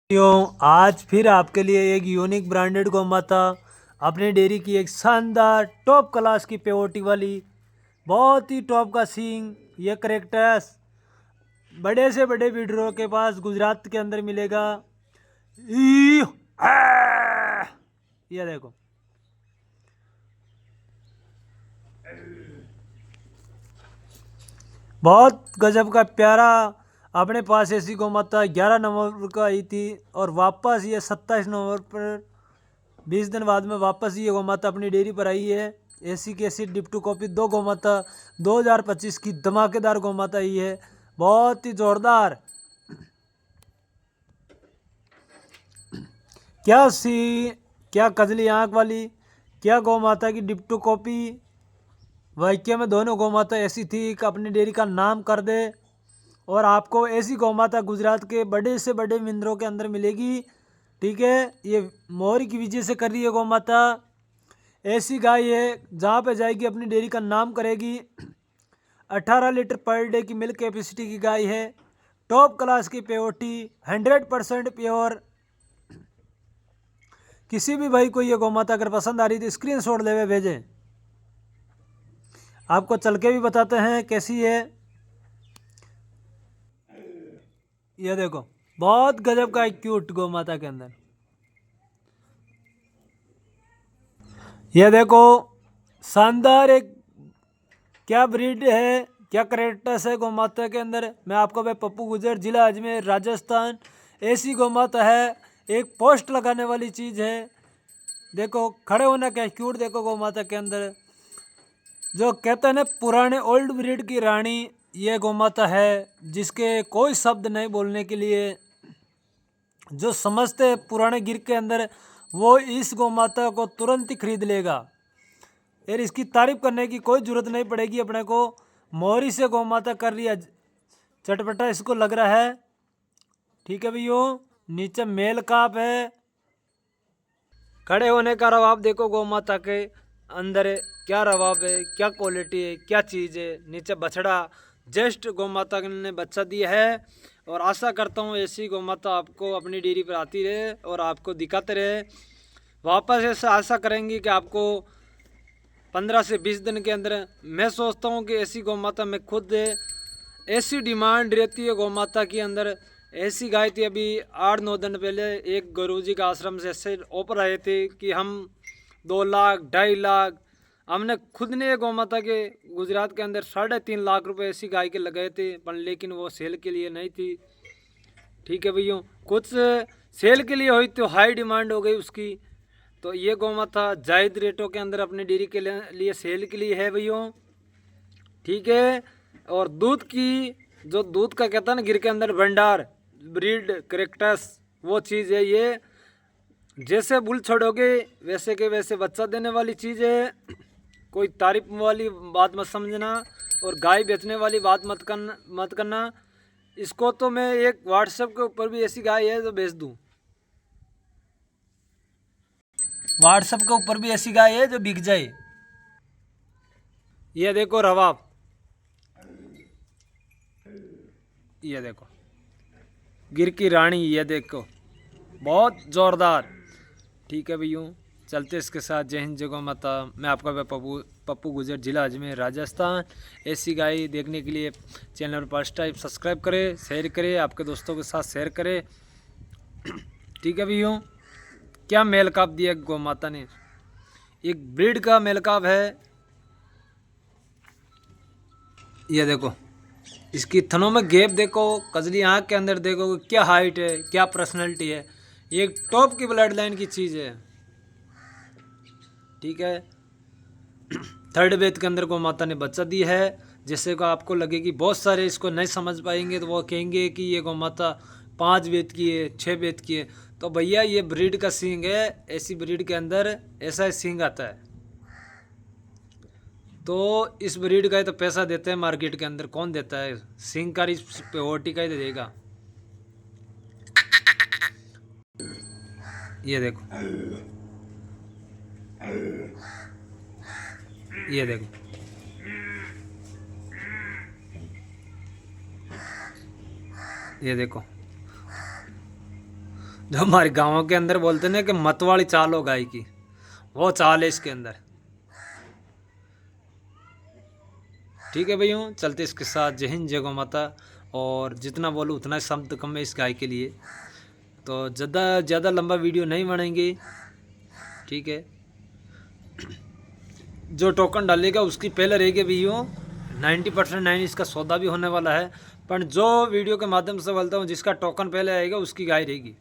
आज फिर आपके लिए एक यूनिक ब्रांडेड गौ माता अपनी डेयरी की एक शानदार टॉप क्लास की पेओटी वाली बहुत ही टॉप का सींग ये करेक्टस बड़े से बड़े ब्रीडरों के पास गुजरात के अंदर मिलेगा। ई, आ, ये देखो बहुत गजब का प्यारा अपने पास ऐसी गौ माता 11 नवंबर को आई थी और वापस ये 27 नवंबर पर 20 दिन बाद में वापस ये गौ माता अपनी डेयरी पर आई है। ऐसी की ऐसी डिप्टू कॉपी दो गौ माता 2025 की धमाकेदार गौ माता आई है, बहुत ही जोरदार। क्या सी क्या कजली आंख वाली क्या गौ माता की डिप्टू कॉपी। वाक्य में दोनों गौ माता ऐसी थी कि अपनी डेयरी का नाम कर दे और आपको ऐसी गौ माता गुजरात के बड़े से बड़े मिंदरों के अंदर मिलेगी। ठीक है, ये मोहरी की वजह से कर रही है गौ माता। ऐसी गाय है जहाँ पे जाएगी अपनी डेयरी का नाम करेगी। 18 लीटर पर डे की मिल्क कैपेसिटी की गाय है, टॉप क्लास की प्योरिटी 100% प्योर। किसी भी भाई को ये गौ माता अगर पसंद आ रही तो स्क्रीन शॉट ले भेजें, आपको चल के भी बताते हैं कैसी है। ये देखो बहुत गजब का एक क्यूट गौ माता के अंदर। ये देखो शानदार एक क्या ब्रीड है, क्या करेक्टर्स है गौ माता के अंदर। मैं आपको भाई पप्पू गुजर, जिला अजमेर, राजस्थान। ऐसी गौ माता है, एक पोस्ट लगाने वाली चीज़ है। देखो खड़े होना क्या क्यूट, देखो गौ माता के अंदर जो कहते हैं ना पुराने ओल्ड ब्रीड की रानी ये गौ माता है, जिसके कोई शब्द नहीं बोलने के लिए। जो समझते हैं पुराने गिर के अंदर वो इस गौ माता को तुरंत ही खरीद लेगा। यार इसकी तारीफ करने की कोई जरूरत नहीं पड़ेगी अपने को। मोहरी से गौ माता कर रही है, चटपटा इसको लग रहा है। ठीक है भैया, नीचे मेल काप है। खड़े होने का रवाब देखो गौ माता के अंदर क्या रवाब है, क्या क्वालिटी है, क्या चीज़ है। नीचे बछड़ा जस्ट गौ माता ने बच्चा दिया है और आशा करता हूँ ऐसी गौ माता आपको अपनी डेयरी पर आती रहे और आपको दिखाते रहे। वापस ऐसा आशा करेंगे कि आपको 15 से 20 दिन के अंदर। मैं सोचता हूँ कि ऐसी गौ माता में खुद ऐसी डिमांड रहती है गौ माता के अंदर। ऐसी गाय थी अभी 8-9 दिन पहले एक गुरुजी का आश्रम से ऐसे ऑफर आए थे कि हम 2 लाख 2.5 लाख, हमने खुद ने गौ माता के गुजरात के अंदर 3.5 लाख रुपए ऐसी गाय के लगाए थे, पर लेकिन वो सेल के लिए नहीं थी। ठीक है भैया, कुछ सेल के लिए हुई तो हाई डिमांड हो गई उसकी। तो ये गौ माता जायद रेटों के अंदर अपनी डेयरी के लिए सेल के लिए है भैया। ठीक है, और दूध की जो दूध का कहता है ना गिर के अंदर भंडार ब्रीड करेक्टस वो चीज़ है ये। जैसे बुल छोड़ोगे वैसे के वैसे बच्चा देने वाली चीज़ है। कोई तारीफ वाली बात मत समझना और गाय बेचने वाली बात मत करना। इसको तो मैं एक व्हाट्सएप के ऊपर भी ऐसी गाय है जो बेच दूँ। व्हाट्सएप के ऊपर भी ऐसी गाय है जो बिक जाए। ये देखो रवाब, ये देखो गिर की रानी, ये देखो बहुत ज़ोरदार। ठीक है भैया, चलते इसके साथ। जय हिंद, जय गौ माता। मैं आपका भाई पप्पू गुजर, जिला अजमेर, राजस्थान। ऐसी गाय देखने के लिए चैनल पर फर्स्ट टाइम सब्सक्राइब करें, शेयर करें, आपके दोस्तों के साथ शेयर करें। ठीक है भैया, क्या मेलकाप दिया गौ माता ने, एक ब्रीड का मेलकाप है। ये देखो इसकी थनों में गैप देखो, कजली आँख के अंदर देखो क्या हाइट है, क्या पर्सनैलिटी है। ये एक टॉप की ब्लड लाइन की चीज़ है। ठीक है, थर्ड वेद के अंदर गौ माता ने बच्चा दी है। जैसे को आपको लगेगी बहुत सारे इसको नहीं समझ पाएंगे तो वो कहेंगे कि ये गौ माता 5 वेद की है, 6 वेद की है। तो भैया ये ब्रीड का सींग है, ऐसी ब्रीड के अंदर ऐसा सींग आता है। तो इस ब्रीड का ही तो पैसा देते हैं मार्केट के अंदर, कौन देता है? सींग का प्योरिटी का ही तो देगा। ये देखो, ये देखो, ये देखो जो हमारे गाँव के अंदर बोलते ना कि मतवाली चाल हो गाय की, वो चाल है इसके अंदर। ठीक है भैया, चलते इसके साथ। जय हिंद, जय गौ माता। और जितना बोलूँ उतना शब्द कम है इस गाय के लिए, तो ज़्यादा लंबा वीडियो नहीं बनाएंगे। ठीक है, जो टोकन डालेगा उसकी पहले रहेगी भैया 90% 9 इसका सौदा भी होने वाला है। पर जो वीडियो के माध्यम से बोलता हूँ जिसका टोकन पहले आएगा उसकी गाय रहेगी।